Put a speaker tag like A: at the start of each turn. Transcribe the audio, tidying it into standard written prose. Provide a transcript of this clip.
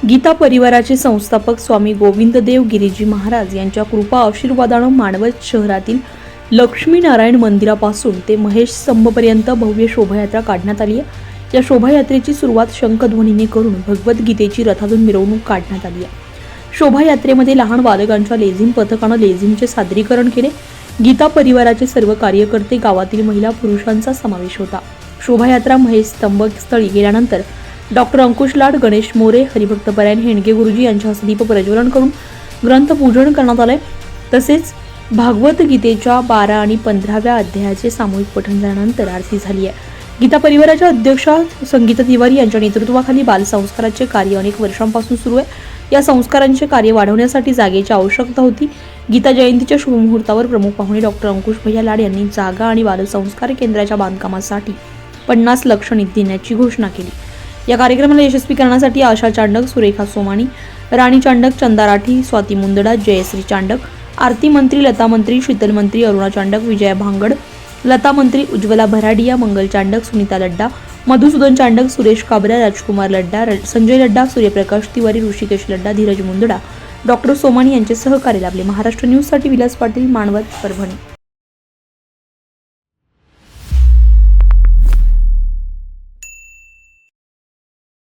A: गीता परिवाराचे संस्थापक स्वामी गोविंददेव गिरीजी महाराज यांच्या कृपा आशीर्वादानं मानवत शहरातील लक्ष्मीनारायण मंदिरापासून ते महेश स्तंभपर्यंत भव्य शोभायात्रा काढण्यात आली आहे। या शोभायात्रेची सुरुवात शंखध्वनीने करून भगवद्गीतेची रथातून मिरवणूक काढण्यात आली आहे। शोभायात्रेमध्ये लहान बालकांच्या लेझिम पथकानं लेझिमचे सादरीकरण केले। गीता परिवाराचे सर्व कार्यकर्ते, गावातील महिला पुरुषांचा समावेश होता। शोभायात्रा महेश स्तंभ स्थळी गेल्यानंतर डॉक्टर अंकुश लाड, गणेश मोरे, हरिभक्तपरायण हेंडगे गुरुजी यांच्या हस्ते दीप प्रज्वलन करून ग्रंथपूजन करण्यात आले। तसेच भागवत गीतेच्या 12 आणि 15व्या अध्यायाचे सामूहिक पठण झाल्यानंतर आरती झाली आहे। गीता परिवाराच्या अध्यक्षा संगीता तिवारी यांच्या नेतृत्वाखाली बालसंस्काराचे कार्य अनेक वर्षांपासून सुरू आहे। या संस्कारांचे कार्य वाढवण्यासाठी जागेची आवश्यकता होती। गीता जयंतीच्या शुभमुहूर्तावर प्रमुख पाहुणे डॉक्टर अंकुश भैया लाड यांनी जागा आणि बालसंस्कार केंद्राच्या बांधकामासाठी 50 लाख निधी देण्याची घोषणा केली। या कार्यक्रमाला यशस्वी करण्यासाठी आशा चांडक, सुरेखा सोमानी, राणी चांडक, चंदा राठी, स्वाती मुंदडा, जयश्री चांडक, आरती मंत्री, लता मंत्री, शीतल मंत्री, अरुणा चांडक, विजया भांगड, लता मंत्री, उज्ज्वला भराडिया, मंगल चांडक, सुनीता लड्डा, मधुसूदन चांडक, सुरेश काबरा, राजकुमार लड्डा, संजय लड्डा, सूर्यप्रकाश तिवारी, ऋषिकेश लड्डा, धीरज मुंदडा, डॉक्टर सोमानी यांचे सहकार्य लाभले। महाराष्ट्र न्यूज साठी विलास पाटील, मानवत, परभणी।